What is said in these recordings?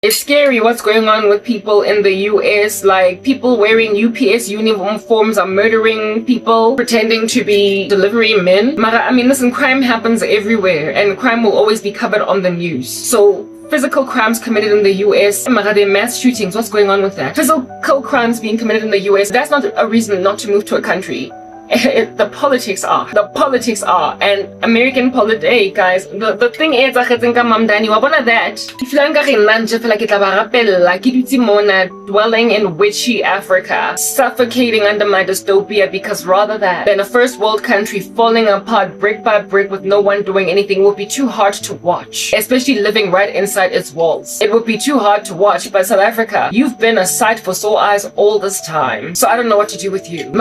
It's scary what's going on with people in the US. Like, people wearing UPS uniforms are murdering people, pretending to be delivery men. I mean, listen, crime happens everywhere, and crime will always be covered on the news. So, physical crimes committed in the US, there are mass shootings. What's going on with that? Physical crimes being committed in the US, that's not a reason not to move to a country. The politics are, and American politics, hey guys, the thing is, that dwelling in witchy Africa, suffocating under my dystopia, because rather than a first world country falling apart brick by brick with no one doing anything would be too hard to watch, especially living right inside its walls. It would be too hard to watch. But South Africa, you've been a sight for sore eyes all this time, so I don't know what to do with you.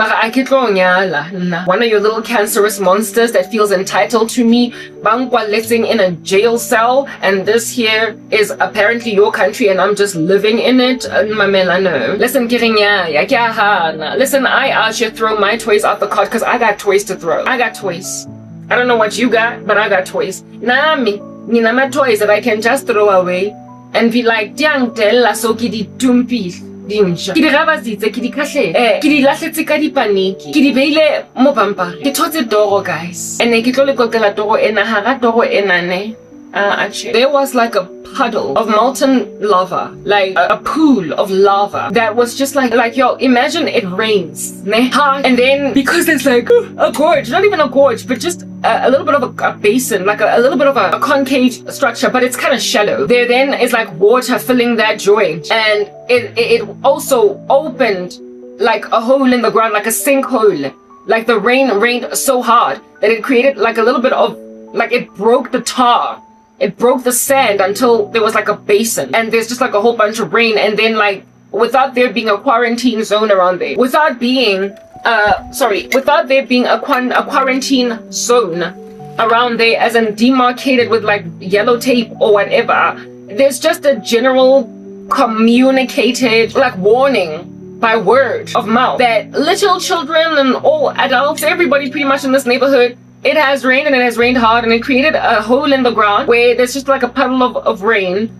One of your little cancerous monsters that feels entitled to me, living in a jail cell, and this here is apparently your country and I'm just living in it. Listen, listen, I out here throw my toys out the cart because I got toys to throw. I got toys. I don't know what you got, but I got toys. Nina my toys that I can just throw away and be like, "Diang tella so ki di tumpi." Ke di rabazitse, ke di khahletse, ke di lahletse ka dipaniki, ke di beile mo pampara, ke thotse toro, guys, and ne ke tlo le kokela toro ena, hara toro ena ne. Actually, there was like a puddle of molten lava, like a pool of lava that was just like yo, imagine it rains, and then because there's like a gorge, not even a gorge, but just a little bit of a basin, like a little bit of a concave structure, but it's kind of shallow. There then is like water filling that joint, and it also opened like a hole in the ground, like a sinkhole. Like the rain rained so hard that it created like a little bit of, like, it broke the tar. It broke the sand until there was like a basin, and there's just like a whole bunch of rain, and then like without there being a quarantine zone around there, without there being a quarantine zone around there, as in demarcated with like yellow tape or whatever, there's just a general communicated like warning by word of mouth that little children and all adults, everybody pretty much in this neighborhood, it has rained, and it has rained hard, and it created a hole in the ground where there's just like a puddle of rain.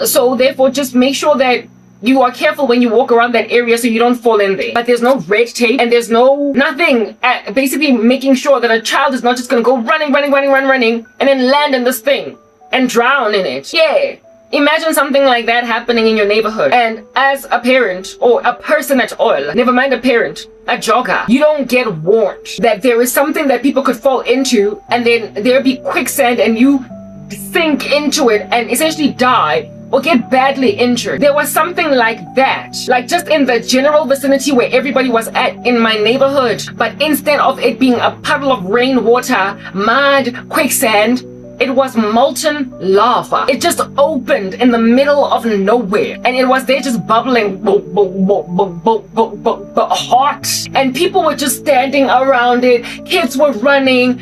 So therefore, just make sure that you are careful when you walk around that area so you don't fall in there. But there's no red tape, and there's nothing, basically making sure that a child is not just gonna go running, and then land in this thing and drown in it. Yeah. Imagine something like that happening in your neighborhood. And as a parent, or a person at all, never mind a parent, a jogger, you don't get warned that there is something that people could fall into, and then there'll be quicksand and you sink into it and essentially die or get badly injured. There was something like that, like just in the general vicinity where everybody was at in my neighborhood. But instead of it being a puddle of rainwater, mud, quicksand, it was molten lava. It just opened in the middle of nowhere, and it was there just bubbling, hot. And people were just standing around it. Kids were running.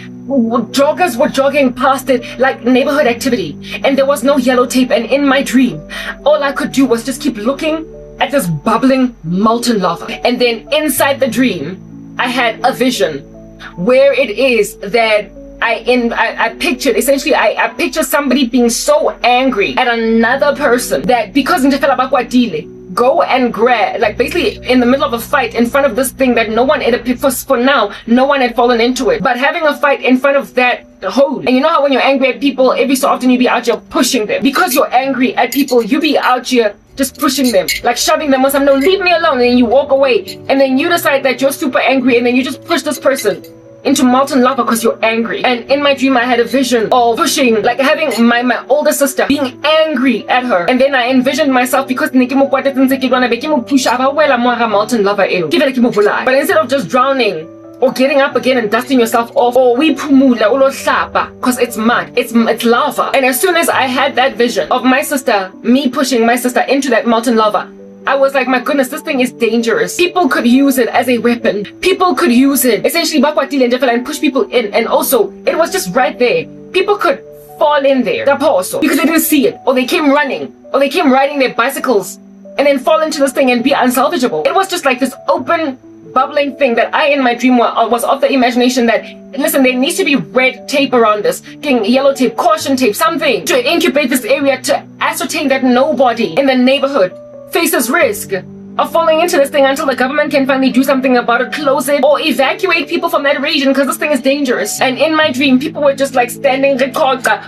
Joggers were jogging past it like neighborhood activity. And there was no yellow tape. And in my dream, all I could do was just keep looking at this bubbling molten lava. And then inside the dream, I had a vision where it is that I pictured, essentially, I pictured somebody being so angry at another person that because go and grab, like basically in the middle of a fight in front of this thing that no one, for now, no one had fallen into it. But having a fight in front of that hole, and you know how when you're angry at people, every so often you be out here pushing them. Because you're angry at people, you be out here just pushing them, like shoving them or something. No, leave me alone. And then you walk away, and then you decide that you're super angry, and then you just push this person into molten lava because you're angry. And in my dream, I had a vision of pushing, like having my older sister being angry at her. And then I envisioned myself, because but instead of just drowning or getting up again and dusting yourself off, or because it's mud, it's lava. And as soon as I had that vision of my sister, me pushing my sister into that molten lava, I was like, my goodness, this thing is dangerous. People could use it as a weapon. People could use it essentially and push people in. And also, it was just right there. People could fall in there because they didn't see it, or they came running, or they came riding their bicycles and then fall into this thing and be unsalvageable. It was just like this open bubbling thing that I in my dream was of the imagination that, listen, there needs to be red tape around this, yellow tape, caution tape, something to incubate this area to ascertain that nobody in the neighborhood faces risk of falling into this thing until the government can finally do something about it, close it, or evacuate people from that region because this thing is dangerous. And in my dream, people were just like standing,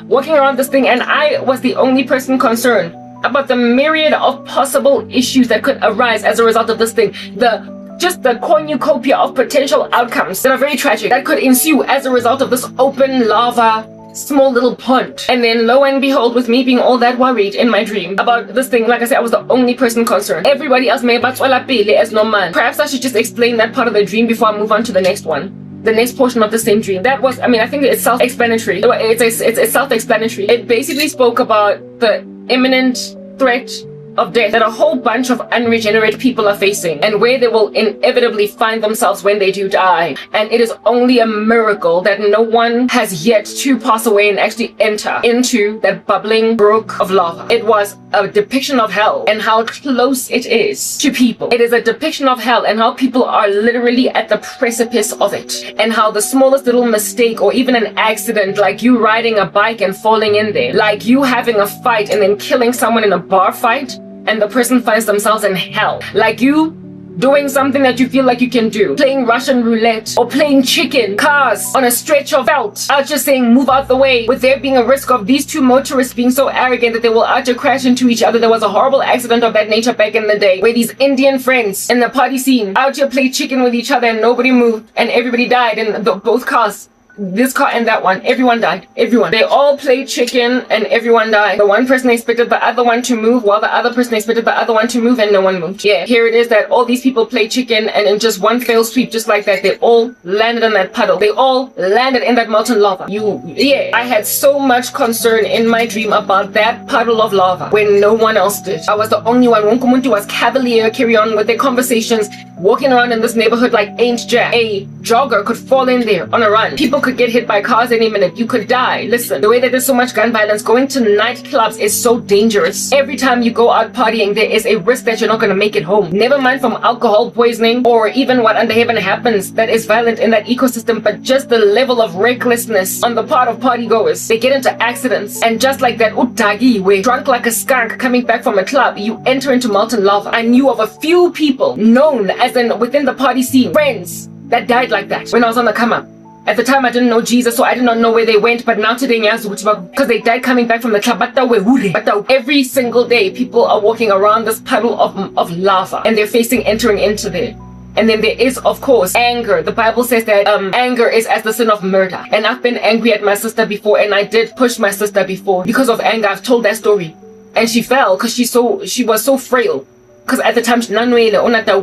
walking around this thing, and I was the only person concerned about the myriad of possible issues that could arise as a result of this thing. The cornucopia of potential outcomes that are very tragic that could ensue as a result of this open lava small little pond. And then lo and behold, with me being all that worried in my dream about this thing, like I said, I was the only person concerned. Everybody else may but as no man. Perhaps I should just explain that part of the dream before I move on to the next one. The next portion of the same dream. That was, I think it's self-explanatory. It's self-explanatory. It basically spoke about the imminent threat of death that a whole bunch of unregenerate people are facing, and where they will inevitably find themselves when they do die. And it is only a miracle that no one has yet to pass away and actually enter into that bubbling brook of lava. It was a depiction of hell and how close it is to people. It is a depiction of hell and how people are literally at the precipice of it, and how the smallest little mistake or even an accident, like you riding a bike and falling in there, like you having a fight and then killing someone in a bar fight, and the person finds themselves in hell. Like you doing something that you feel like you can do, playing Russian roulette or playing chicken cars on a stretch of felt, out just saying move out the way, with there being a risk of these two motorists being so arrogant that they will out to crash into each other. There was a horrible accident of that nature back in the day where these Indian friends in the party scene out here played chicken with each other and nobody moved and everybody died in both cars. This car and that one, everyone died. Everyone. They all played chicken and everyone died. The one person expected the other one to move while the other person expected the other one to move and no one moved. Yeah, here it is that all these people played chicken and in just one fell sweep, just like that, they all landed in that puddle. They all landed in that molten lava. I had so much concern in my dream about that puddle of lava when no one else did. I was the only one. Wonkumuntu was cavalier, carry on with their conversations, walking around in this neighborhood like ain't jack. A jogger could fall in there on a run. People could get hit by cars any minute. You could die. Listen, the way that there's so much gun violence, going to nightclubs is so dangerous. Every time you go out partying, there is a risk that you're not going to make it home. Never mind from alcohol poisoning or even what under heaven happens that is violent in that ecosystem, but just the level of recklessness on the part of partygoers. They get into accidents, and just like that utagi, where drunk like a skunk coming back from a club, you enter into molten lava. I knew of a few people known as in within the party scene, friends that died like that when I was on the come up. At the time, I didn't know Jesus, so I did not know where they went. But now today, because they died coming back from the club. But every single day, people are walking around this puddle of lava, and they're entering into there. And then there is, of course, anger. The Bible says that anger is as the sin of murder. And I've been angry at my sister before, and I did push my sister before because of anger. I've told that story, and she fell because she was so frail. Because at the time,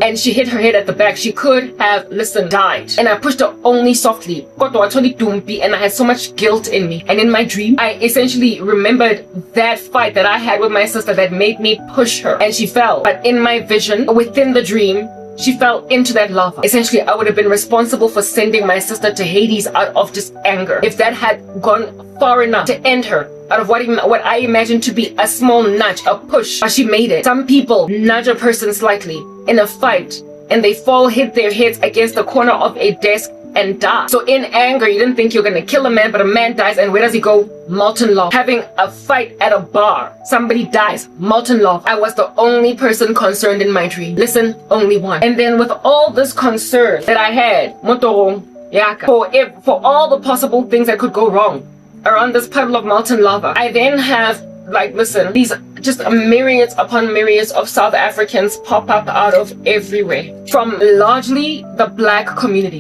and she hit her head at the back. She could have, died. And I pushed her only softly. And I had so much guilt in me. And in my dream, I essentially remembered that fight that I had with my sister that made me push her. And she fell. But in my vision, within the dream, she fell into that lava. Essentially, I would have been responsible for sending my sister to Hades out of just anger. If that had gone far enough to end her, out of what I imagined to be a small nudge, a push, but she made it. Some people nudge a person slightly in a fight, and they hit their heads against the corner of a desk and die. So in anger, you didn't think you're gonna kill a man, but a man dies, and where does he go? Molten lava. Having a fight at a bar, somebody dies, molten lava. I was the only person concerned in my dream. Listen, only one. And then with all this concern that I had, for all the possible things that could go wrong around this puddle of molten lava, I then have, these just myriads upon myriads of South Africans pop up out of everywhere, from largely the black community.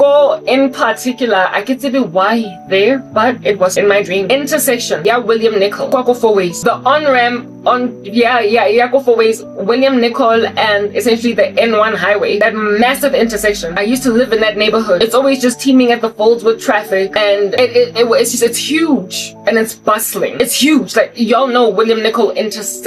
In particular, I can tell you why there, but it was in my dream. Intersection, William Nicol, Kwako Four Ways. The on-ramp Kwako Four Ways, William Nicol, and essentially the N1 highway, that massive intersection. I used to live in that neighborhood. It's always just teeming at the folds with traffic, and it's huge, and it's bustling. It's huge. Like, y'all know William Nicol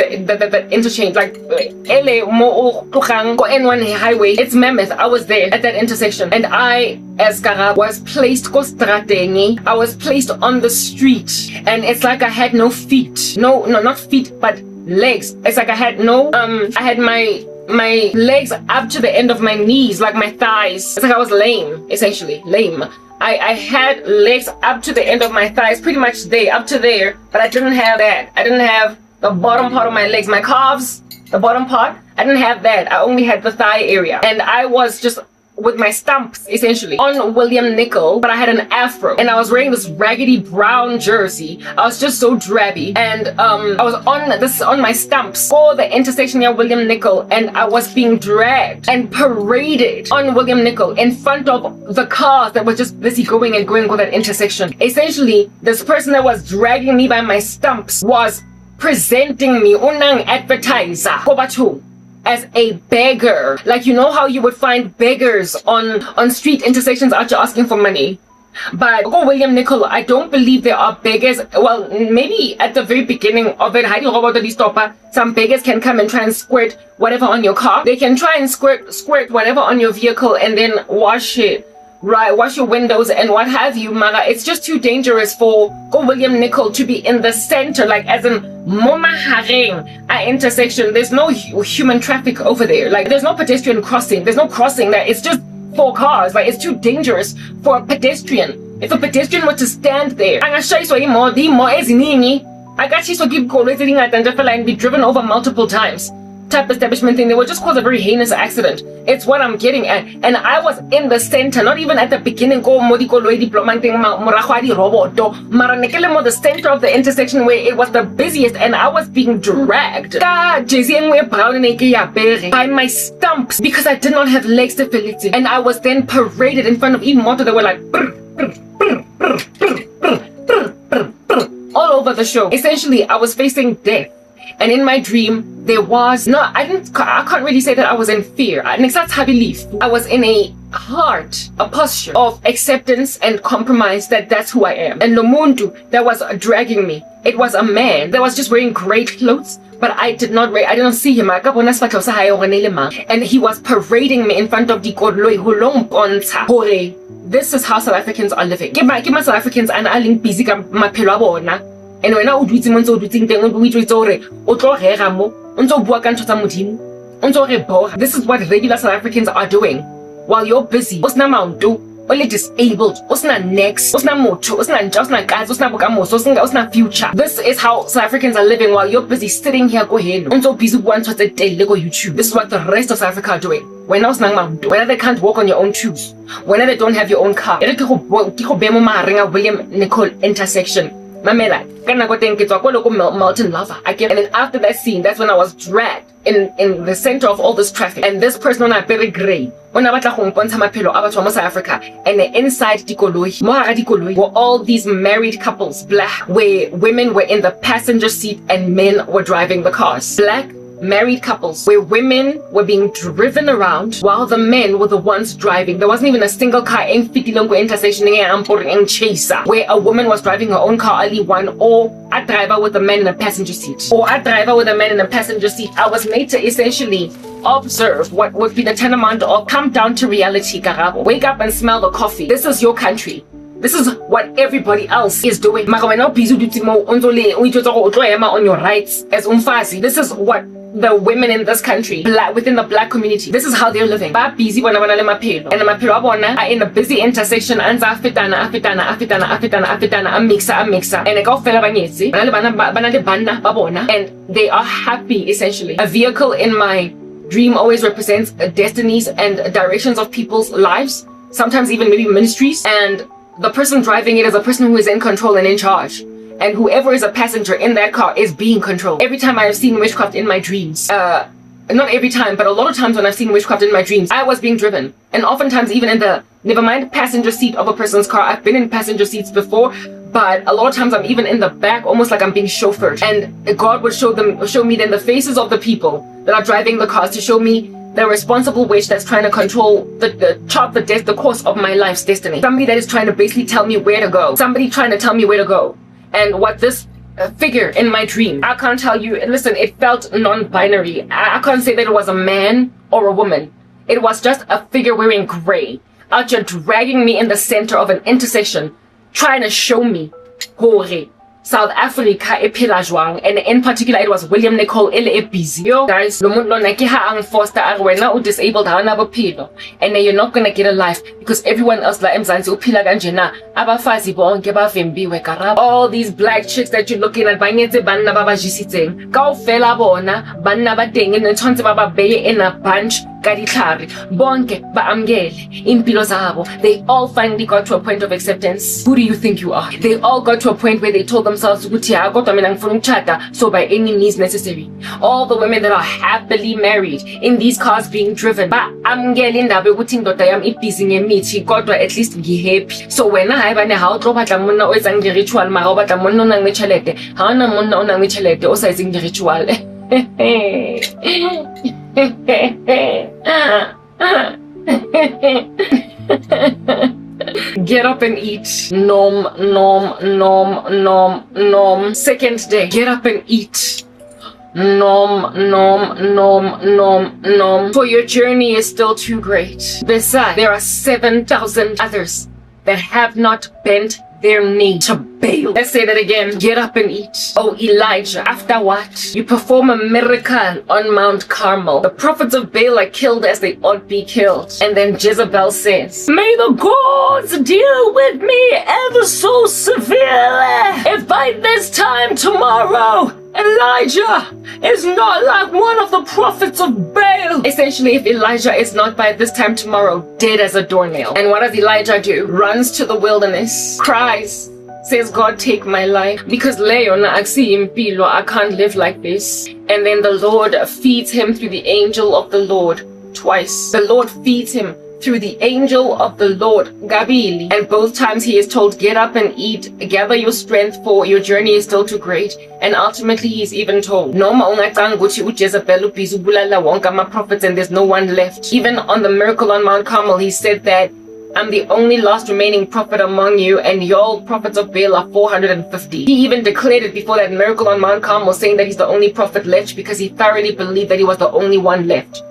that interchange, like N1 highway. It's mammoth. I was there at that intersection, and I, as Kara, was placed I was placed on the street, and it's like I had no feet. No, not feet, but legs. It's like I had I had my my legs up to the end of my knees, like my thighs. It's like I was lame, essentially, lame. I had legs up to the end of my thighs, pretty much there, up to there, but I didn't have that. I didn't have the bottom part of my legs, my calves, the bottom part. I didn't have that. I only had the thigh area. And I was just with my stumps, essentially, on William Nickel, but I had an afro. And I was wearing this raggedy brown jersey. I was just so drabby. And I was on my stumps for the intersection near William Nickel, and I was being dragged and paraded on William Nickel in front of the cars that were just busy going and going for that intersection. Essentially, this person that was dragging me by my stumps was presenting me, unang advertiser, kobathu, as a beggar. Like, you know how you would find beggars on street intersections out there asking for money? But go William Nickel, I don't believe there are beggars. Well, maybe at the very beginning of it, some beggars can come and try and squirt whatever on your car. They can try and squirt whatever on your vehicle and then wash it. Right, wash your windows and what have you, Mara. It's just too dangerous for Go William Nickel to be in the center, like as in Momaharing intersection. There's no human traffic over there. Like, there's no pedestrian crossing. There's no crossing there. It's just 4 cars. Like, it's too dangerous for a pedestrian. If a pedestrian were to stand there, I and be driven over multiple times. Type establishment thing, they would just cause a very heinous accident. It's what I'm getting at. And I was in the center, not even at the beginning, the center of the intersection where it was the busiest, and I was being dragged by my stumps because I did not have legs to fill it in. And I was then paraded in front of even motor that were like all over the show. Essentially, I was facing death. And in my dream, there was no, I can't really say that I was in fear. I was in a posture of acceptance and compromise that that's who I am. And Lomuntu that was dragging me, it was a man that was just wearing great clothes, but I didn't see him. And he was parading me in front of the Kodloi Hulong Ponta. This is how South Africans are living. Give my South Africans and I link busy mapelo. And when I would do things, this is what regular South Africans are doing while you're busy. Only disabled, next, future. This is how South Africans are living while you're busy sitting here going. YouTube. This is what the rest of South Africa are doing. When they can't walk on your own shoes, when they don't have your own car. William Nicol intersection. Mamela, mountain lava. And then after that scene, that's when I was dragged in the center of all this traffic. And this person on a very gray, South Africa, and inside Dikoloi were all these married couples, black, where women were in the passenger seat and men were driving the cars. Black married couples where women were being driven around while the men were the ones driving. There wasn't even a single car in Fitilongo intersection in Chaser where a woman was driving her own car, only one, or a driver with a man in a passenger seat, or a driver with a man in a passenger seat. I was made to essentially observe what would be the tantamount of come down to reality, Karabo. Wake up and smell the coffee. This is your country. This is what everybody else is doing. On your rights as umfazi. This is what the women in this country, within the black community, this is how they're living. Busy and are in a busy intersection and and they are happy, essentially. A vehicle in my dream always represents destinies and directions of people's lives, sometimes even maybe ministries, and the person driving it is a person who is in control and in charge. And whoever is a passenger in that car is being controlled. Every time I have seen witchcraft in my dreams, not every time, but a lot of times when I've seen witchcraft in my dreams, I was being driven. And oftentimes even in the, never mind passenger seat of a person's car, I've been in passenger seats before, but a lot of times I'm even in the back, almost like I'm being chauffeured. And God would show me then the faces of the people that are driving the cars to show me the responsible witch that's trying to control the course of my life's destiny. Somebody that is trying to basically tell me where to go. Somebody trying to tell me where to go. And what this figure in my dream, I can't tell you, listen, it felt non-binary. I can't say that it was a man or a woman. It was just a figure wearing gray, out here dragging me in the center of an intersection, trying to show me, South Africa ephila jwang, and in particular it was William Nicole ele busy. Yo guys, lo muntu lona ke ha ang foster a wena u disabled ha na bophelo, and then you're not gonna get a life because everyone else la emzansi uphila kanje na. Abafazi bonke bavembiwe karabo. All these black chicks that you're looking at banyetse banna ba ba jisitseng kaofela bona banna ba teng ne tshwantse ba ba beye in a bunch ka ditlhare bonke ba amgele impilo zabo. They all finally got to a point of acceptance. Who do you think you are? They all got to a point where they told themselves ukuthi ha kodwa mina ngifuna ukuchata, so by any means necessary. All the women that are happily married in these cars being driven ba amgele indaba ukuthi indoda yami ibhizi ngemithi kodwa at least ngihappy. So wena ha bane ha o tlo batla monna o etsang di-ritual mara o batla monna o nang le tšhelete, ha ona monna o nang le tšhelete o sa etseng di-ritual. Get up and eat. Nom, nom, nom, nom, nom. Second day, get up and eat. Nom, nom, nom, nom, nom. For your journey is still too great. Besides, there are 7,000 others that have not bent their knee to Baal. Let's say that again. Get up and eat. Oh Elijah, after what? You perform a miracle on Mount Carmel. The prophets of Baal are killed as they ought be killed. And then Jezebel says, may the gods deal with me ever so severely if by this time tomorrow Elijah is not like one of the prophets of Baal. Essentially, if Elijah is not by this time tomorrow dead as a doornail. And what does Elijah do? Runs to the wilderness, cries, says, God, take my life because Leona aksi impilo, I can't live like this. And then the Lord feeds him through the angel of the Lord twice. The Lord feeds him through the angel of the Lord, Gabili. And both times he is told, get up and eat, gather your strength for your journey is still too great. And ultimately he's even told, Noma ungatanguchi Jezebel ubizubulala wonka my prophets and there's no one left. Even on the miracle on Mount Carmel, he said that I'm the only last remaining prophet among you, and y'all prophets of Baal are 450. He even declared it before that miracle on Mount Carmel, saying that he's the only prophet left because he thoroughly believed that he was the only one left.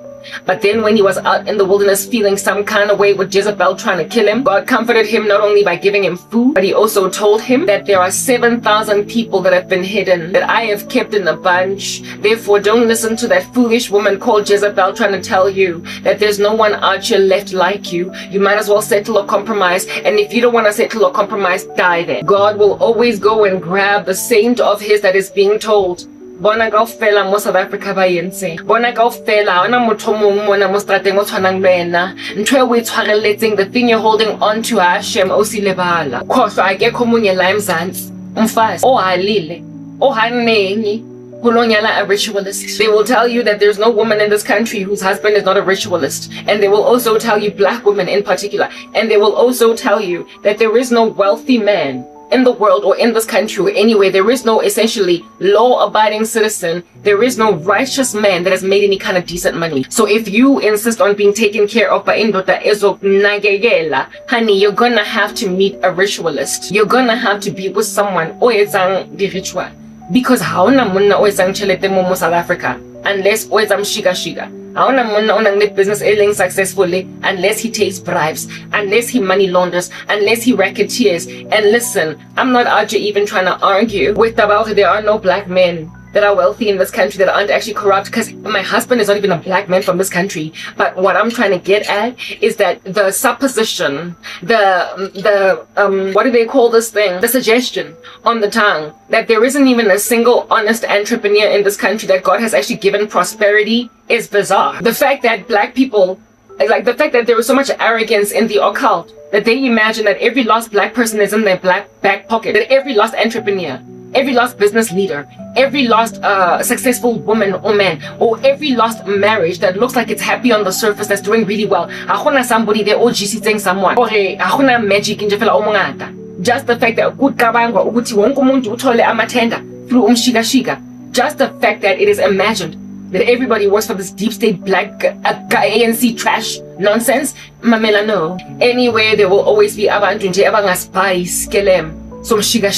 But then when he was out in the wilderness feeling some kind of way with Jezebel trying to kill him, God comforted him not only by giving him food, but he also told him that there are 7,000 people that have been hidden, that I have kept in a bunch. Therefore, don't listen to that foolish woman called Jezebel trying to tell you that there's no one out here left like you. You might as well settle or compromise. And if you don't want to settle or compromise, die there. God will always go and grab the saint of his that is being told, bona kaofela mo South Africa ba yentse bona kaofela ona motho mongwe mona mo strateng o tshwanang le wena ntwe o itshwareletseng, the thing you're holding on to Hashem o si lebala khohlwa akekho munye la emzansi umfazi ohalile ohanengi kulonyala a ritualist. They will tell you that there's no woman in this country whose husband is not a ritualist, and they will also tell you, black women in particular, and they will also tell you that there is no wealthy man in the world or in this country or anywhere. There is no essentially law-abiding citizen. There is no righteous man that has made any kind of decent money. So if you insist on being taken care of by indota ezok nagegela, honey, you're gonna have to meet a ritualist. You're gonna have to be with someone oyetsang di ritual. Because haona monna oyetsang chelete mo South Africa unless oyetsang shiga. Haona monna onang le business ailing successfully unless he takes bribes, unless he money launders, unless he racketeers. And listen, I'm not out here even trying to argue with about there are no black men that are wealthy in this country that aren't actually corrupt, because my husband is not even a black man from this country. But what I'm trying to get at is that the supposition, what do they call this thing? The suggestion on the tongue that there isn't even a single honest entrepreneur in this country that God has actually given prosperity is bizarre. The fact that black people, like the fact that there is so much arrogance in the occult that they imagine that every lost black person is in their black back pocket, that every lost entrepreneur, every lost business leader, every lost successful woman or man, or every lost marriage that looks like it's happy on the surface, that's doing really well, akuna somebody there OGC someone, or akuna magic in jefela omongata. Just the fact that good kabangwa ukuthi wonke umuntu uthole amathenda through umshika, just the fact that it is imagined that everybody works for this deep state black ANC trash nonsense, mamela no. Anyway, there will always be abantu nje abangaspice kelem somshika.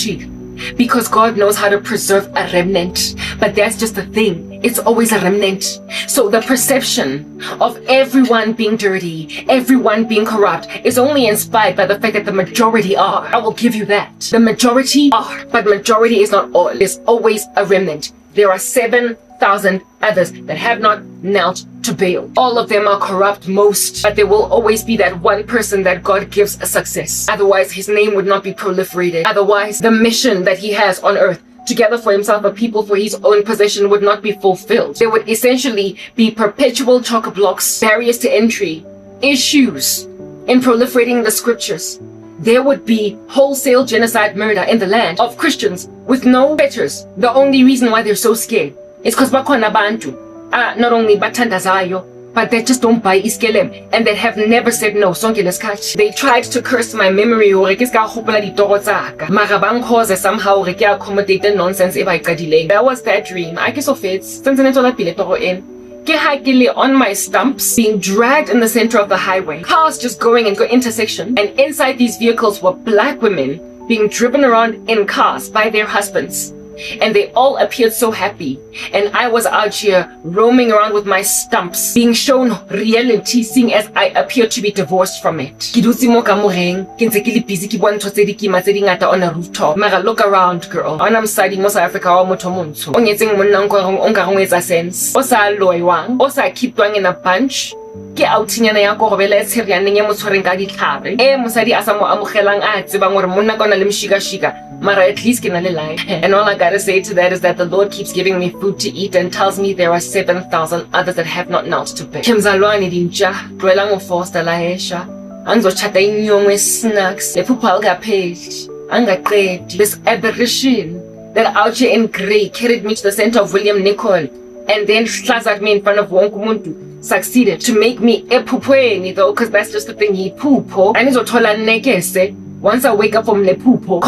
because God knows how to preserve a remnant. But that's just the thing. It's always a remnant. So the perception of everyone being dirty, everyone being corrupt, is only inspired by the fact that the majority are. I will give you that. The majority are, but majority is not all. There's always a remnant. There are 7,000 others that have not knelt to Baal. All of them are corrupt, most, but there will always be that one person that God gives a success. Otherwise, his name would not be proliferated. Otherwise, the mission that he has on earth to gather for himself a people for his own possession would not be fulfilled. There would essentially be perpetual chock-a-blocks, barriers to entry, issues in proliferating the scriptures. There would be wholesale genocide murder in the land of Christians with no fetters. The only reason why they're so scared is because bakhona bantu not only bathandazayo, but they just don't buy iskelem, and they have never said no. They tried to curse my memory hore ke ska hopola ditoro tsaka, mara ba nkhoze somehow hore ke accommodate the nonsense e ba iqadileng. That was that dream. I ke so fetse sentse ne tsola pele toro ena. Ke ha ke le on my stumps, being dragged in the center of the highway, cars just going into intersection, and inside these vehicles were black women being driven around in cars by their husbands. And they all appeared so happy. And I was out here roaming around with my stumps, being shown reality, seeing as I appeared to be divorced from it. Ke dutse mo ka moreng, ke ntse ke le busy ke bua ntho tse di kima tse di ngata on a rooftop. Mara look around, girl. On I'm siding mo South Africa wa motho montsho. O nyetseng monna o nkare o etsa sense. O sa loywang, o sa keepwang in a bunch. Ke outsinyana ya go robela tshirianeng ya motshwareng ka ditlhare. Mosadi a sa mo amogelang a tsebang gore monna kona le mshika-shika. Mara at least ke na le life. And all I gotta say to that is that the Lord keeps giving me food to eat and tells me there are 7,000 others that have not knelt to bed. Kemzalwane dinja, dwela ngofoster la hesha. Angizochata inyongo snacks. Lephupha alikapheli. Angaqedi. This aberration that out here in grey carried me to the center of William Nicol, and then slazed me in front of wonke umuntu. Succeeded to make me ephupweni though, because that's just the thing, he phupho. Anizothola nekese once I wake up from le phupho.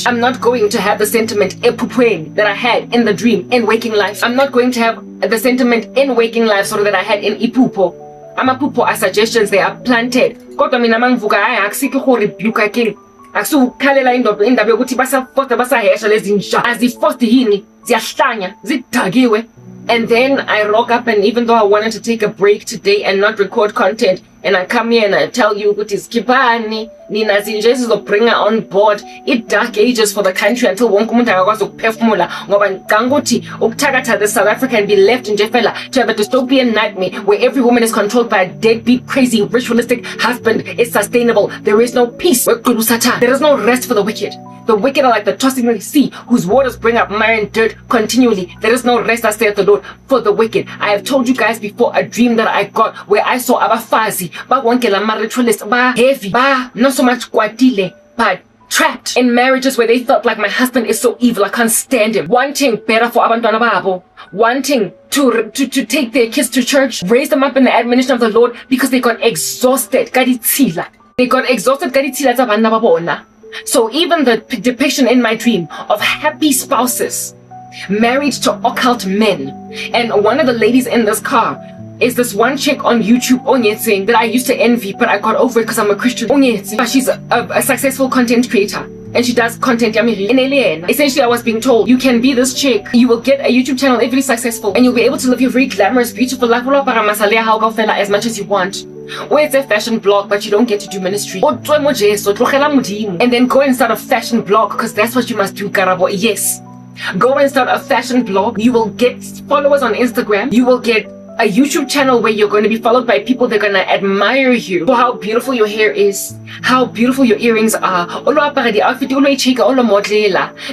I'm not going to have the sentiment ephupweni that I had in the dream in waking life. I'm not going to have the sentiment in waking life sort of that I had in iphupho. Amaphupho are suggestions, they are planted. Kodwa mina mangivuka akusiki go rebuke king. Akusukhalela indaba yokuthi basafosta basahesha lezi nsha. Azifosti yini? Ziyahlanya, zidagiwe. And then I rock up, and even though I wanted to take a break today and not record content, and I come here and I tell you ukuthi skipani nina zinjezo bring her on board, it dark ages for the country until wonke umuntu akakwazi ukuphefumula ngoba ngangothi ukuthakatha the South Africa and be left in Jefela to have a dystopian nightmare where every woman is controlled by a deadbeat, crazy, ritualistic husband is sustainable. There is no peace. There is no rest for the wicked. The wicked are like the tossing sea, whose waters bring up mire and dirt continually. There is no rest, saith the Lord, for the wicked. I have told you guys before a dream that I got where I saw abafazi, ba wonke la ritualist, ba heavy, ba not so much kwatile, but trapped in marriages where they felt like my husband is so evil, I can't stand him. Wanting better for abantwana babo, wanting to take their kids to church, raise them up in the admonition of the Lord because they got exhausted. They got exhausted. So even the depiction in my dream of happy spouses married to occult men, and one of the ladies in this car is this one chick on YouTube, Onyetsing, that I used to envy, but I got over it because I'm a Christian. Onyetsing, but she's a successful content creator, and she does content. Essentially, I was being told, you can be this chick, you will get a YouTube channel if you're successful, and you'll be able to live your very glamorous, beautiful life as much as you want. Or it's a fashion blog, but you don't get to do ministry. And then go and start a fashion blog, because that's what you must do, Karabo. Yes. Go and start a fashion blog. You will get followers on Instagram. You will get a YouTube channel where you're going to be followed by people that are going to admire you for how beautiful your hair is, how beautiful your earrings are.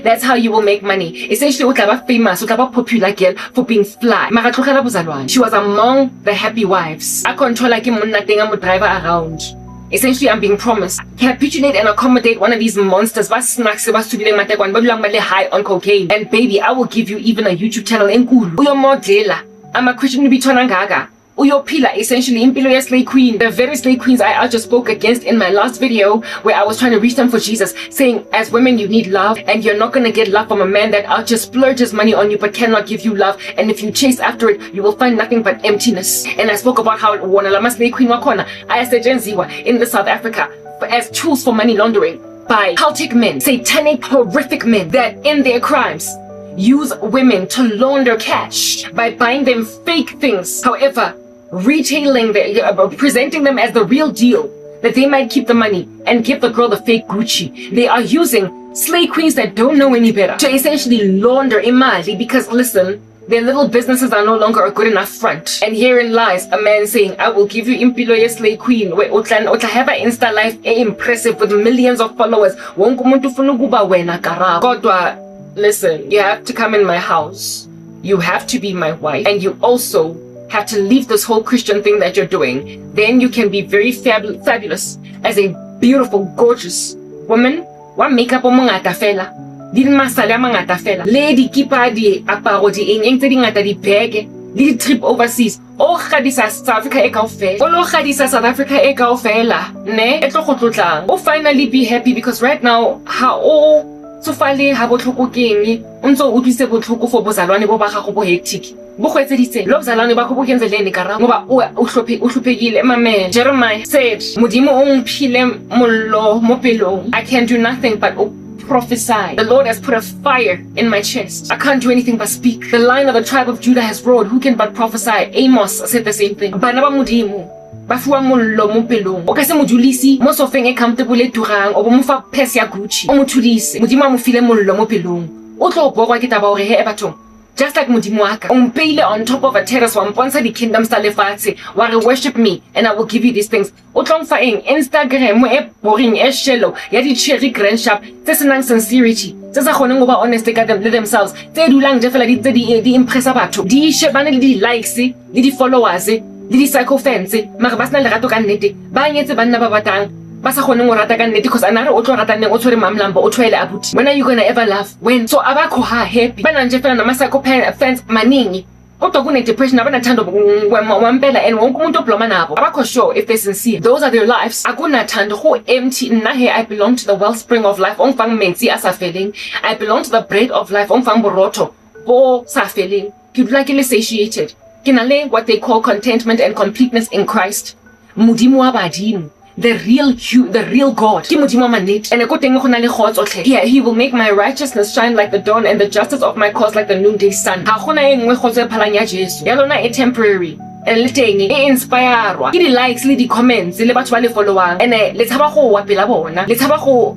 That's how you will make money. Essentially, you will be famous, you will be popular girl for being fly. She was among the happy wives. I control like him driver around. Essentially, I'm being promised. Capitulate and accommodate one of these monsters. High on cocaine. And baby, I will give you even a YouTube channel in Kulu. I'm a Christian Bitonangaga. Uyo Pila, essentially Impilo Slay Queen. The very slay queens I just spoke against in my last video, where I was trying to reach them for Jesus, saying as women you need love, and you're not gonna get love from a man that out just splurges money on you but cannot give you love, and if you chase after it, you will find nothing but emptiness. And I spoke about how Wanalama Slay Queen Wakona, I said Genziwa in the South Africa as tools for money laundering. by cultic men, satanic, horrific men that in their crimes use women to launder cash by buying them fake things. However, retailing presenting them as the real deal, that they might keep the money and give the girl the fake Gucci. They are using slay queens that don't know any better to essentially launder imali, because listen, their little businesses are no longer a good enough front. And herein lies a man saying, I will give you impilo ye slay queen, where utla have an Insta life impressive with millions of followers. Wonke umuntu ufuna ukuba wena karabo. Kodwa, listen, you have to come in my house. You have to be my wife. And you also have to leave this whole Christian thing that you're doing. Then you can be very fabulous as a beautiful, gorgeous woman. Wa makeup mangata fela. Di masala mangata fela. Lady kipa di aparo di eng tse di ngata di bag. Di trip overseas. O gadisa South Africa e kaofela. O lo gadisa South Africa e kaofela. Ne? E tlo go tlotlang. O finally be happy, because right now so fale ha botlhoko keng o ntse o utlwise botlhoko for bozalwane bo ba gago bo hectic bo gwetseditse lo bozalwane ba go bo kentse lene ka ra ngoba o hlophekile mamela. Jeremiah said, modimo o mphile mollo mo pelong. I can do nothing but prophesy. The Lord has put a fire in my chest. I can't do anything but speak. The Lion of the tribe of Judah has roared. Who can but prophesy? Amos said the same thing. Bana ba modimo ba fuwa mollo mo pelong. O ka se modulisi mo sofeng e comfortable e turang o bo mo fa pese ya Gucci. O mo thulise modimo a mo file mollo mo pelong. O tlo borwa ke taba hore he batong, just like modimo wa ka o mpeile on top of a terrace wa mpontsha di kingdoms tsa lefatshe wa re worship me and I will give you these things. O tlong fa eng Instagram e boring e shallow ya di cherry grand sharp tse senang sincerity, tse sa kgoneng go ba honest ka themselves, tse dulang je fela di impressa batho, di shebane le di likes le di followers le di psychophants mara ba sna le rato ka nnete ba nyetse banna ba batang ba sa kgoneng go rata ka nnete, because anare o tlo rata neng o tshwere mamlambo o tshwele abuti. When are you gonna ever laugh? When? So abakho happy ba nanje fela nama psychophants maningi kodwa kune depression abana thando wampela and wonke umuntu obloma nabo abakho sure if they're sincere. Those are their lives. Akuna thando go empty. Nna he I belong to the wellspring of life ongfang menzi asa feeling. I belong to the bread of life ongfang borotho bo sa feeling. Ke dula ke satiated. Kinale what they call contentment and completeness in Christ. Modimo wa badimo, the real God. Ke modimo manete and go teng go na le khotso tle. Yeah, he will make my righteousness shine like the dawn and the justice of my cause like the noonday sun. Ha gona engwe khotso e phalang ya Jesu. Ya lona e temporary. And le teng e inspire ke di likes le di comments le batho ba le followang. And le tshaba go wa pela bona. Le tshaba go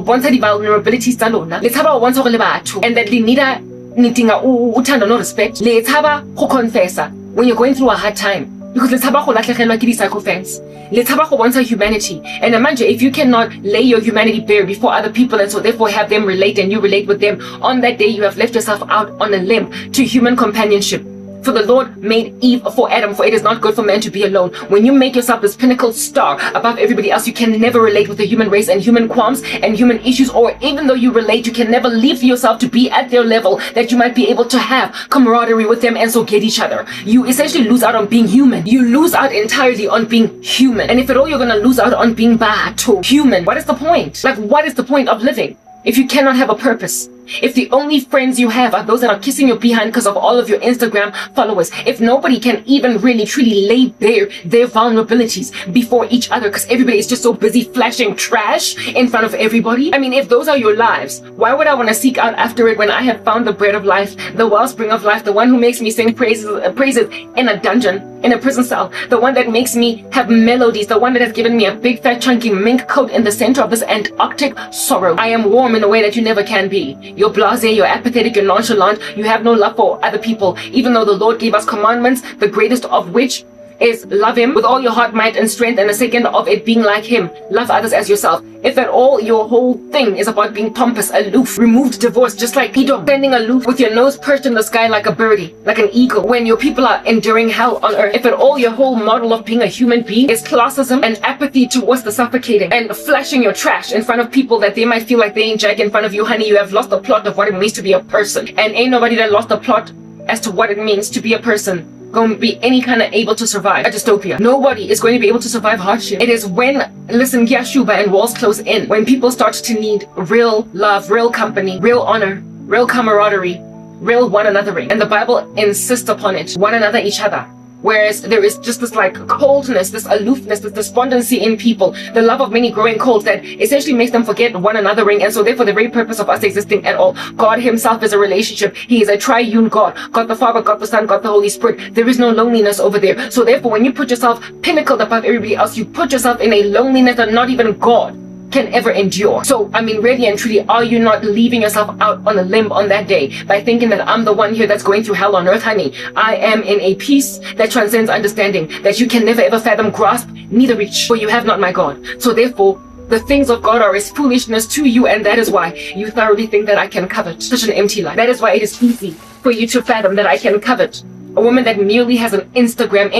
bontsha di vulnerabilities tsa lona. Le tshaba go bontsha go le batho. And that le need nitinga uthando no respect. Le tshaba go confessa when you're going through a hard time, because le tshaba go latlhegelwa ke di psychophants. Le tshaba go bontsha humanity. And imagine if you cannot lay your humanity bare before other people and so therefore have them relate and you relate with them, on that day you have left yourself out on a limb to human companionship. For the Lord made Eve for Adam, for it is not good for man to be alone. When you make yourself this pinnacle star above everybody else, you can never relate with the human race and human qualms and human issues, or even though you relate, you can never leave yourself to be at their level, that you might be able to have camaraderie with them and so get each other. You essentially lose out on being human. You lose out entirely on being human. And if at all you're gonna lose out on being bad to human, what is the point? Like, what is the point of living if you cannot have a purpose? If the only friends you have are those that are kissing your behind because of all of your Instagram followers, if nobody can even really truly lay bare their vulnerabilities before each other because everybody is just so busy flashing trash in front of everybody, I mean, if those are your lives, why would I want to seek out after it when I have found the bread of life, the wellspring of life, the one who makes me sing praises in a dungeon, in a prison cell, the one that makes me have melodies, the one that has given me a big fat chunky mink coat in the center of this Antarctic sorrow. I am warm in a way that you never can be. You're blasé, you're apathetic, you're nonchalant, you have no love for other people, even though the Lord gave us commandments, the greatest of which is love him with all your heart, might, and strength, and the second of it being like him, love others as yourself. If at all your whole thing is about being pompous, aloof, removed, divorced, just like Edom, standing aloof with your nose perched in the sky like a birdie, like an eagle, when your people are enduring hell on earth, if at all your whole model of being a human being is classism and apathy towards the suffocating and flashing your trash in front of people that they might feel like they ain't jack in front of you, honey, you have lost the plot of what it means to be a person. And ain't nobody that lost the plot as to what it means to be a person going to be any kind of able to survive a dystopia. Nobody is going to be able to survive hardship. It is when, listen, Gyashuba and walls close in, when people start to need real love, real company, real honor, real camaraderie, real one anothering. And the Bible insists upon it. One another, each other. Whereas there is just this like coldness, this aloofness, this despondency in people, the love of many growing cold that essentially makes them forget one another. And so therefore the very purpose of us existing at all, God himself is a relationship. He is a triune God. God the Father, God the Son, God the Holy Spirit. There is no loneliness over there. So therefore when you put yourself pinnacled above everybody else, you put yourself in a loneliness that not even God can ever endure. So, I mean, really and truly, are you not leaving yourself out on a limb on that day by thinking that I'm the one here that's going through hell on earth, honey? I am in a peace that transcends understanding, that you can never ever fathom, grasp, neither reach, for you have not my God. So therefore, the things of God are as foolishness to you, and that is why you thoroughly think that I can covet such an empty life. That is why it is easy for you to fathom that I can covet a woman that merely has an Instagram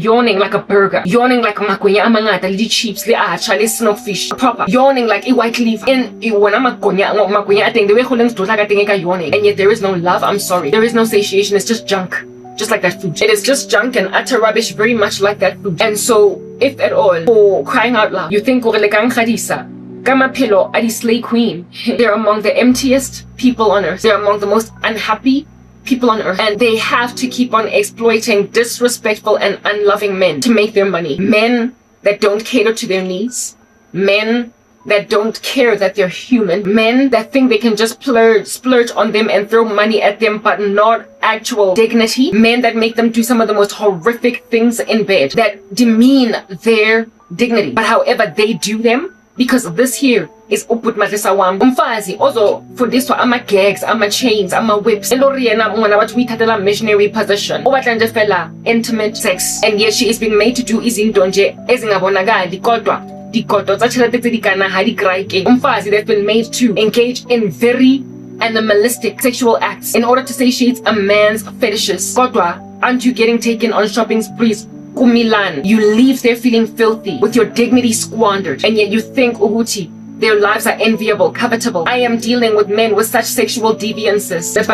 yawning like a burger, yawning like makonya amangata, li chips, li acha, li snowfish, proper, yawning like a white leaf. In when I'm makonya thing, the way holings do like a yawning, and yet there is no love. I'm sorry, there is no satiation. It's just junk, just like that food. It is just junk and utter rubbish, very much like that food. And so, if at all, for crying out loud, you think Kamapilo are the slay queen. They're among the emptiest people on earth. They're among the most unhappy people on earth, and they have to keep on exploiting disrespectful and unloving men to make their money. Men that don't cater to their needs, men that don't care that they're human, men that think they can just splurge on them and throw money at them but not actual dignity, men that make them do some of the most horrific things in bed that demean their dignity. But however they do them, because this here is uput madrisa wam. Umfazi ozo fundiswa ama gags, ama chains, ama whips. Elori yena mwana watu withatela missionary position. Obatlanje fela intimate sex, and yet she is being made to do izinto nje ezingabonakali kodwa dikoto tsa tšhelete tse di kana ha di kraike. Umfazi that's been made to engage in very animalistic sexual acts in order to satiate a man's fetishes. Kodwa, aren't you getting taken on shopping sprees? Kumilan, you leave there feeling filthy, with your dignity squandered, and yet you think Uguti, their lives are enviable, covetable. I am dealing with men with such sexual deviances that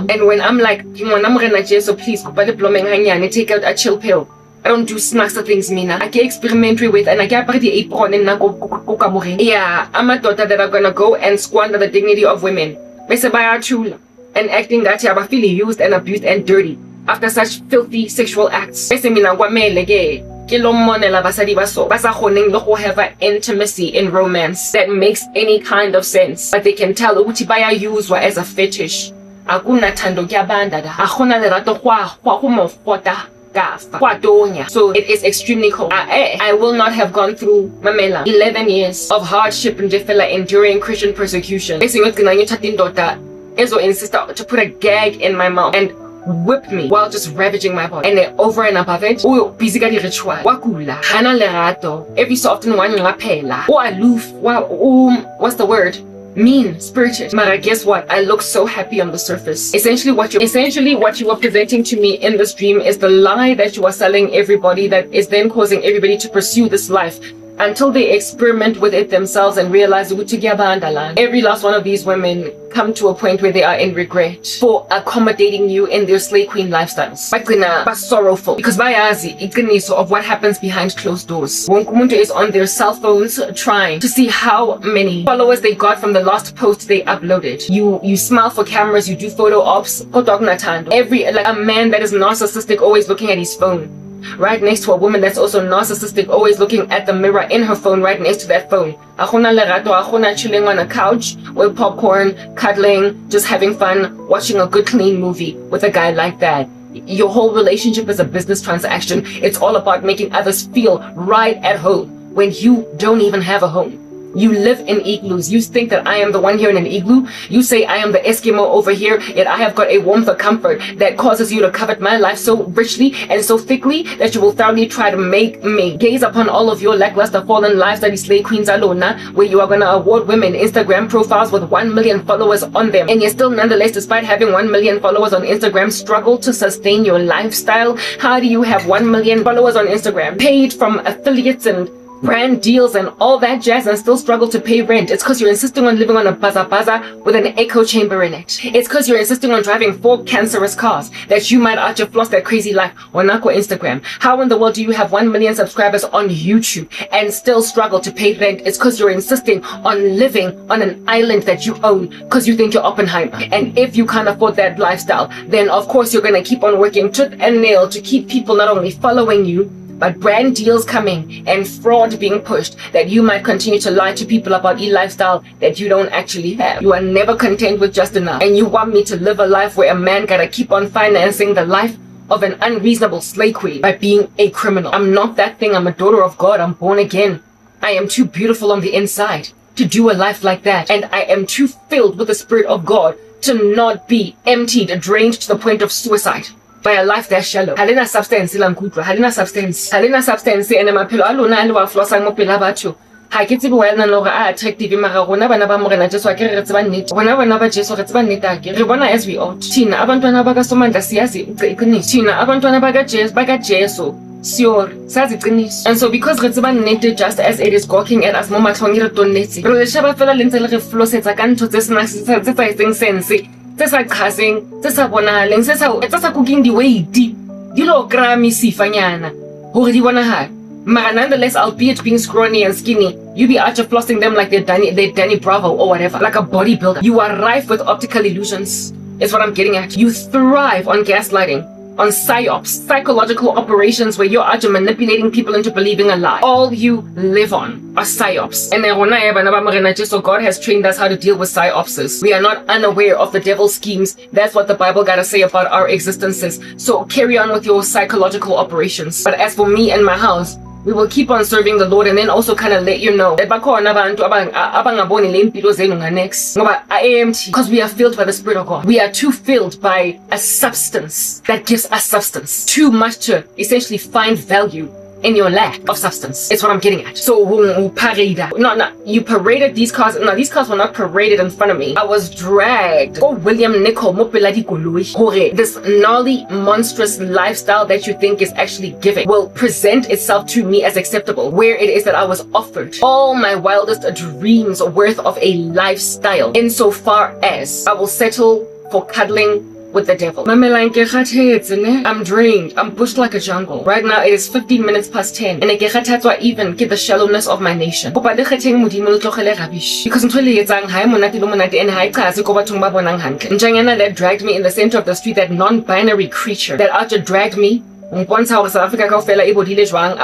and when I'm like, so please take out a chill pill. I don't do snacks of things, Mina. I get experimentary with, and I get the apron and yeah, I'm a daughter that are gonna go and squander the dignity of women. And acting that I feel used and abused and dirty after such filthy sexual acts. Have intimacy in romance that makes any kind of sense, but they can tell Utibaya use as a fetish. So it is extremely cold. I will not have gone through Mamela 11 years of hardship and enduring Christian persecution. Ezo insisted to put a gag in my mouth and whip me while just ravaging my body. And then over and above it, physically ritual. Wakula, hana lerato. Every so often one lapela. Aloof. What's the word? Mean spirited. Mara, guess what? I look so happy on the surface. Essentially what you are presenting to me in this dream is the lie that you are selling everybody, that is then causing everybody to pursue this life until they experiment with it themselves and realize every last one of these women come to a point where they are in regret for accommodating you in their slay queen lifestyles. But sorrowful, because bayazi igniso of what happens behind closed doors. Wonkumuntu is on their cell phones trying to see how many followers they got from the last post they uploaded. You smile for cameras, you do photo ops. Every a man that is narcissistic always looking at his phone, right next to a woman that's also narcissistic, always looking at the mirror in her phone right next to that phone. Chilling on a couch with popcorn, cuddling, just having fun, watching a good clean movie with a guy like that. Your whole relationship is a business transaction. It's all about making others feel right at home when you don't even have a home. You live in igloos. You think that I am the one here in an igloo. You say I am the Eskimo over here, yet I have got a warmth of comfort that causes you to covet my life so richly and so thickly that you will thoroughly try to make me gaze upon all of your lackluster fallen lives that is slay queens alone, where you are going to award women Instagram profiles with 1 million followers on them, and yet still nonetheless, despite having 1 million followers on Instagram, struggle to sustain your lifestyle. How do you have 1 million followers on Instagram, paid from affiliates and brand deals and all that jazz and still struggle to pay rent. It's because you're insisting on living on a baza with an echo chamber in it. It's because you're insisting on driving 4 cancerous cars that you might floss that crazy life on Instagram. How in the world do you have 1 million subscribers on YouTube and still struggle to pay rent? It's because you're insisting on living on an island that you own because you think you're Oppenheimer. And if you can't afford that lifestyle, then of course you're going to keep on working tooth and nail to keep people not only following you, but brand deals coming and fraud being pushed that you might continue to lie to people about a lifestyle that you don't actually have. You are never content with just enough. And you want me to live a life where a man gotta keep on financing the life of an unreasonable slave queen by being a criminal. I'm not that thing. I'm a daughter of God. I'm born again. I am too beautiful on the inside to do a life like that. And I am too filled with the Spirit of God to not be emptied, drained to the point of suicide by a life that's shallow. Halina substance halina substance and maphelo a lona a le wa flossang mo pela batho. Ha ke tsebe wena no ga attractive mara rona bana ba morena Jesu a ke re tseba nnete. Bona bana ba Jesu re tseba nnete a ke re bona as we ought. Thina abantwana baka somandla siyazi iqiniso. Thina abantwana baka Jesu sure sazi iqiniso. And so because re tseba nnete just as it is gawking at us mo matlhong re tonnetse. Re le shaba fela le ntse le re flosetsa ka ntho tse sena tse tsa itseng sense. Tse sa khaseng tse sa bonaleng tse sa cooking the way di lo krami sifanyana hore di bonagala. But nonetheless, albeit being scrawny and skinny, you be flossing them like they're Danny Bravo or whatever, like a bodybuilder. You are rife with optical illusions, is what I'm getting at. You thrive on gaslighting, on psyops, psychological operations where you're manipulating people into believing a lie. All you live on are psyops. And so God has trained us how to deal with psyopses. We are not unaware of the devil's schemes. That's what the Bible gotta say about our existences. So carry on with your psychological operations. But as for me and my house, we will keep on serving the Lord and then also kind of let you know that because we are filled by the Spirit of God. We are too filled by a substance that gives us substance. Too much to essentially find value in your lack of substance. It's what I'm getting at. So you paraded these cars. No, these cars were not paraded in front of me. I was dragged. Oh, William Nicol, this gnarly, monstrous lifestyle that you think is actually giving will present itself to me as acceptable, where it is that I was offered all my wildest dreams worth of a lifestyle, insofar as I will settle for cuddling with the devil. I'm drained. I'm pushed like a jungle. Right now it is 15 minutes past 10 and I even get the shallowness of my nation. Because that dragged me in the center of the street, that non-binary creature that out dragged me. Once South Africa I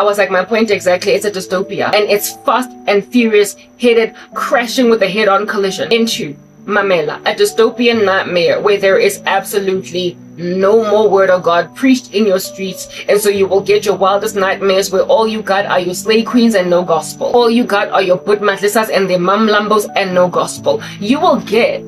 was like, my point exactly, it's a dystopia. And it's fast and furious, headed, crashing with a head-on collision into Mamela, a dystopian nightmare where there is absolutely no more word of God preached in your streets, and so you will get your wildest nightmares where all you got are your slay queens and no gospel. All you got are your put matlisas and their mum lambos and no gospel. You will get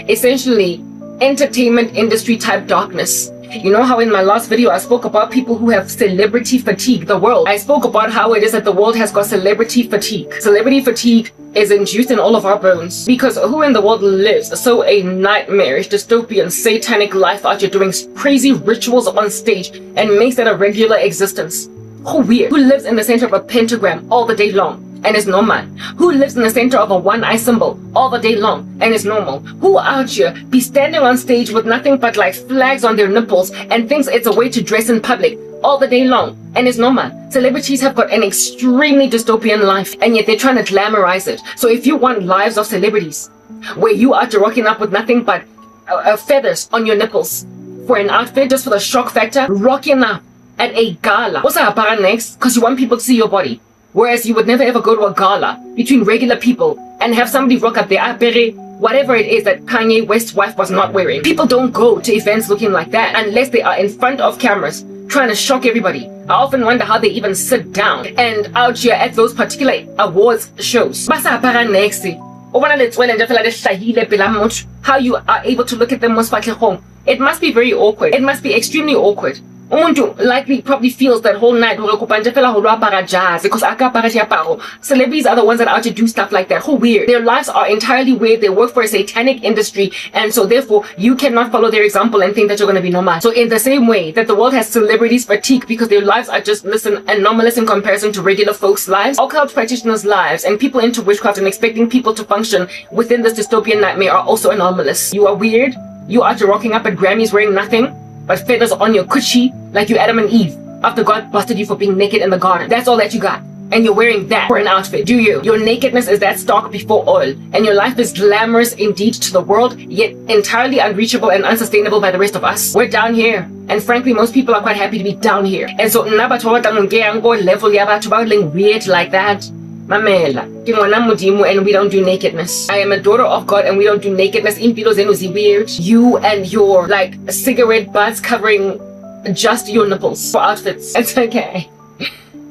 essentially entertainment industry type darkness. You know how in my last video I spoke about people who have celebrity fatigue, the world. I spoke about how it is that the world has got celebrity fatigue. Celebrity fatigue is induced in all of our bones. Because who in the world lives so a nightmarish, dystopian, satanic life out here doing crazy rituals on stage and makes that a regular existence? Who weird? Who lives in the center of a pentagram all the day long and is normal? Who lives in the center of a one-eye symbol all the day long and is normal? Who out here be standing on stage with nothing but like flags on their nipples and thinks it's a way to dress in public all the day long and is normal? Celebrities have got an extremely dystopian life and yet they're trying to glamorize it. So if you want lives of celebrities where you are rocking up with nothing but feathers on your nipples for an outfit just for the shock factor, rocking up at a gala, what's up next? Because you want people to see your body. Whereas you would never ever go to a gala between regular people and have somebody rock up their apere, whatever it is that Kanye West's wife was not wearing. People don't go to events looking like that unless they are in front of cameras trying to shock everybody. I often wonder how they even sit down and out here at those particular awards shows. How you are able to look at them. It must be very awkward. It must be extremely awkward Umuntu likely probably feels that whole night because celebrities are the ones that are out to do stuff like that. How weird. Their lives are entirely weird. They work for a satanic industry, and so therefore you cannot follow their example and think that you're going to be normal. So in the same way that the world has celebrities fatigue because their lives are just anomalous in comparison to regular folks' lives, occult practitioners' lives and people into witchcraft and expecting people to function within this dystopian nightmare are also anomalous. You are weird. You are rocking up at Grammys wearing nothing but feathers on your coochie like you Adam and Eve after God busted you for being naked in the garden. That's all that you got. And you're wearing that for an outfit, do you? Your nakedness is that stark before oil, and your life is glamorous indeed to the world, yet entirely unreachable and unsustainable by the rest of us. We're down here, and frankly, most people are quite happy to be down here. And so, level weird like that. Mamela, and we don't do nakedness. I am a daughter of God and we don't do nakedness. Impilo zenu zi weird. You and your like cigarette butts covering just your nipples for outfits. It's okay.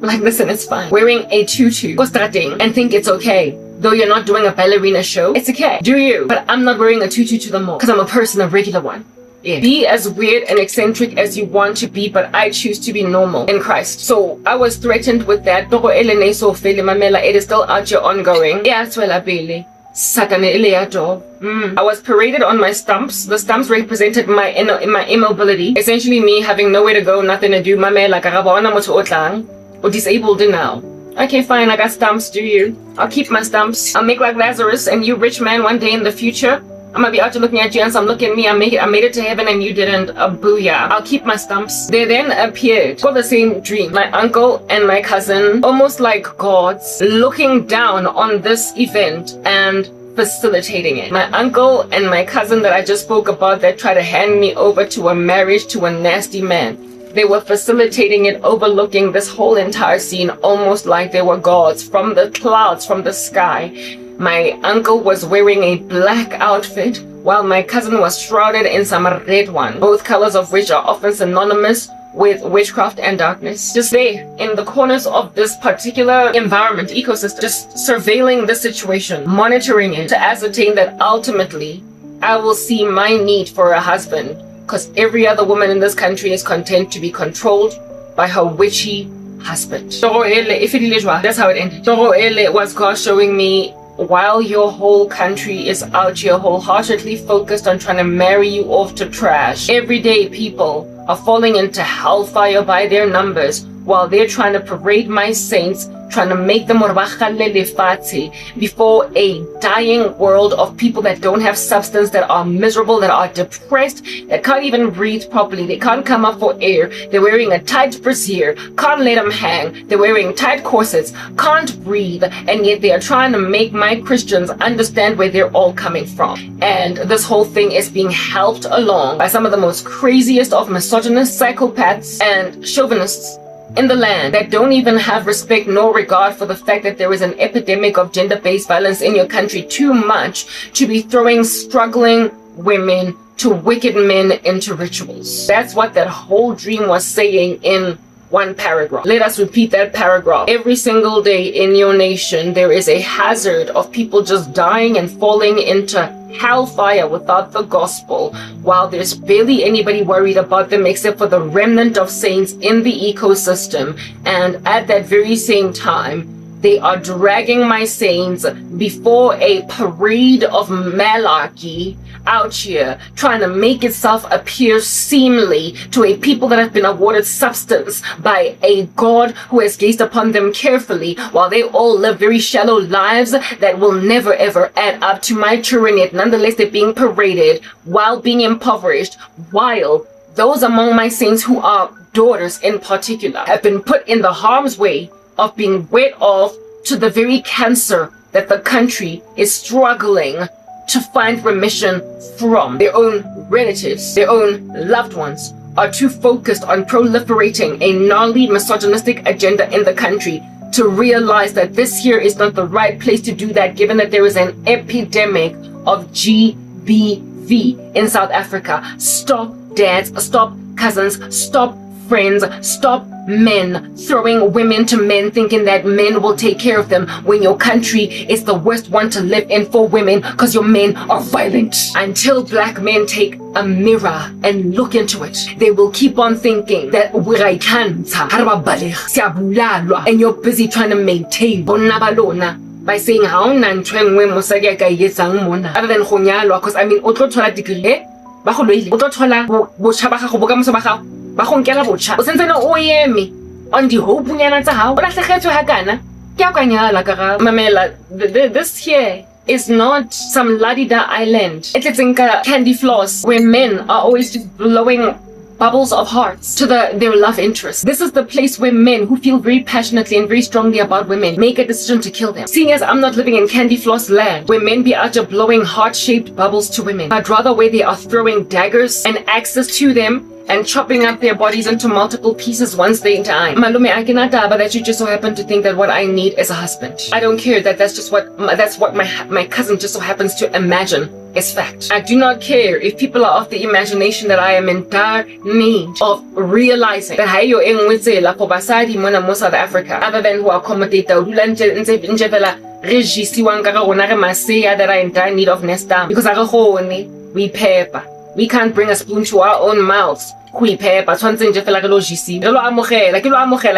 Like, listen, it's fine. Wearing a tutu and think it's okay. Though you're not doing a ballerina show, it's okay. Do you? But I'm not wearing a tutu to the mall because I'm a person, a regular one. Yeah. Be as weird and eccentric as you want to be, but I choose to be normal in Christ. So I was threatened with that. It is still out here ongoing. I was paraded on my stumps. The stumps represented my immobility. Essentially me having nowhere to go, nothing to do. Or disabled now. Okay, fine, I got stumps, do you? I'll keep my stumps. I'll make like Lazarus and you rich man one day in the future. I'm gonna be out there looking at you and some look at me, I made it to heaven and you didn't. Booyah. I'll keep my stumps. They then appeared for the same dream. My uncle and my cousin, almost like gods, looking down on this event and facilitating it. My uncle and my cousin that I just spoke about that tried to hand me over to a marriage to a nasty man. They were facilitating it, overlooking this whole entire scene almost like they were gods from the clouds, from the sky. My uncle was wearing a black outfit while my cousin was shrouded in some red one, both colors of which are often synonymous with witchcraft and darkness. Just there in the corners of this particular environment, ecosystem, just surveilling the situation, monitoring it to ascertain that ultimately I will see my need for a husband, because every other woman in this country is content to be controlled by her witchy husband. That's how it ended. Was God showing me, while your whole country is out here wholeheartedly focused on trying to marry you off to trash, everyday people are falling into hellfire by their numbers while they're trying to parade my saints, trying to make them before a dying world of people that don't have substance, that are miserable, that are depressed, that can't even breathe properly, they can't come up for air, they're wearing a tight brassiere, can't let them hang, they're wearing tight corsets, can't breathe, and yet they are trying to make my Christians understand where they're all coming from. And this whole thing is being helped along by some of the most craziest of misogynists, psychopaths, and chauvinists in the land that don't even have respect nor regard for the fact that there is an epidemic of gender-based violence in your country too much to be throwing struggling women to wicked men into rituals. That's what that whole dream was saying in one paragraph. Let us repeat that paragraph. Every single day in your nation, there is a hazard of people just dying and falling into hellfire without the gospel, while there's barely anybody worried about them except for the remnant of saints in the ecosystem. And at that very same time, they are dragging my saints before a parade of malarkey out here, trying to make itself appear seemly to a people that have been awarded substance by a God who has gazed upon them carefully, while they all live very shallow lives that will never ever add up to my tyranny. Nonetheless, they're being paraded while being impoverished, while those among my saints who are daughters in particular have been put in the harm's way of being wed off to the very cancer that the country is struggling to find remission from. Their own relatives, their own loved ones are too focused on proliferating a gnarly misogynistic agenda in the country to realize that this here is not the right place to do that, given that there is an epidemic of GBV in South Africa. Stop dads, stop cousins, stop friends, stop men throwing women to men thinking that men will take care of them when your country is the worst one to live in for women because your men are violent. Until black men take a mirror and look into it, they will keep on thinking that and you're busy trying to maintain by saying how other than because I mean degree ba go loile o tlo thola botšha ba gago bo ka moso ba gago ba go nkela botšha o sentse o eme on di hope nyana tsa gago o latlhegetswe ha kana ke a kanyala ka ga mamela. This here is not some la-di-da island. It's a candy floss where men are always just blowing bubbles of hearts to their love interest. This is the place where men who feel very passionately and very strongly about women make a decision to kill them. Seeing as I'm not living in candy floss land where men be out there blowing heart-shaped bubbles to women, but rather where they are throwing daggers and axes to them and chopping up their bodies into multiple pieces once they die. Malume, I cannot but that you just so happen to think that what I need is a husband. I don't care that that's what my cousin just so happens to imagine is fact. I do not care if people are of the imagination that I am in dire need of realizing that hayo engwetsela for basadi mona mo South Africa other than who accommodate the regisiwang ka rona re masea that are in dire need of nesta because we pepper. We can't bring a spoon to our own mouths. We pepper tshwantse nje fela ke lo jisi. Ke lo amogela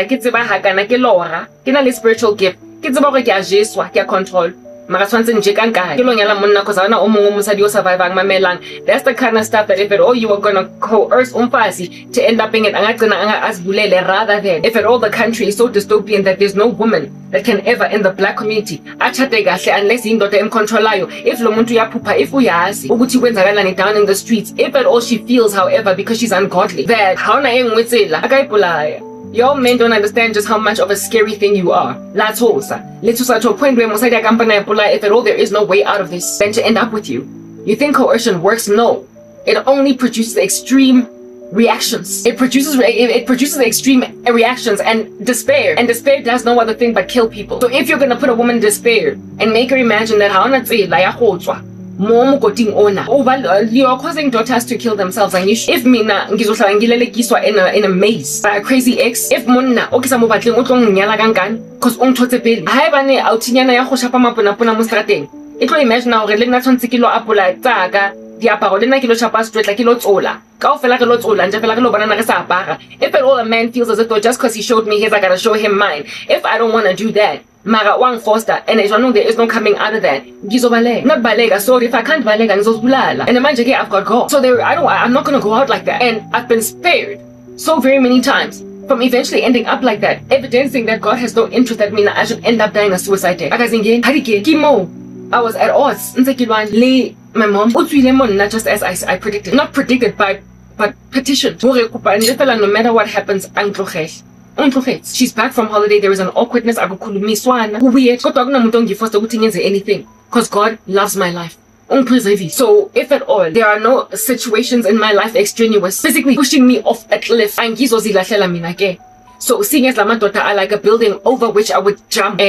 ke tseba ha kana ke lora. Ke na le spiritual gift. Ke tseba gore ke a jeswa, ke a control. Mara tshwantse nje ka nkae. Ke lo nyala monna cause ana o mongwe mosadi o survivang mamelang. That's the kind of stuff that if at all you were gonna coerce umfazi to end up in it angagcina anga asibulele rather than if at all the country is so dystopian that there's no woman that can ever in the black community achate kahle unless indoda emcontrolayo. If lo muntu uyaphupha, if uyazi ukuthi kwenzakalani down in the streets, if at all she feels however because she's ungodly that hauna engwetsela akayibulaya. Your men don't understand just how much of a scary thing you are. Let's to a point where if at all there is no way out of this than to end up with you. You think coercion works? No. It only produces extreme reactions. It produces extreme reactions and despair. And despair does no other thing but kill people. So if you're gonna put a woman in despair and make her imagine that you are causing daughters to kill themselves. And if mina in a maze by a crazy ex, if monna okisa mo batleng o tlo ngnyala kankane cause o nthotse pele ha eba ne autinyana ya go shapa mapona mo strateng e tlo imagine gore le nna tshwantse ke lo appola tsaka diaparo le nna ke lo shapa stretla ke lo tsola ka o fela ke lo tsola nje fela ke lo bona na re sa apara. If at all a man feels as if though just cause he showed me his I gotta show him mine, if I don't want to do that mara wang foster and there is no coming out of that. Not balega, sorry, if I can't balega ngizozibulala. And manje ke I've got God. So I'm not gonna go out like that. And I've been spared so very many times from eventually ending up like that, evidencing that God has no interest that means I should end up dying a suicide death. I was at odds. My mom not just as I predicted. Not predicted but petitioned. No matter what happens, she's back from holiday. There is an awkwardness. Weird. Anything. Because God loves my life. So if at all there are no situations in my life extraneous, physically pushing me off a cliff, so seeing as I like a building over which I would jump.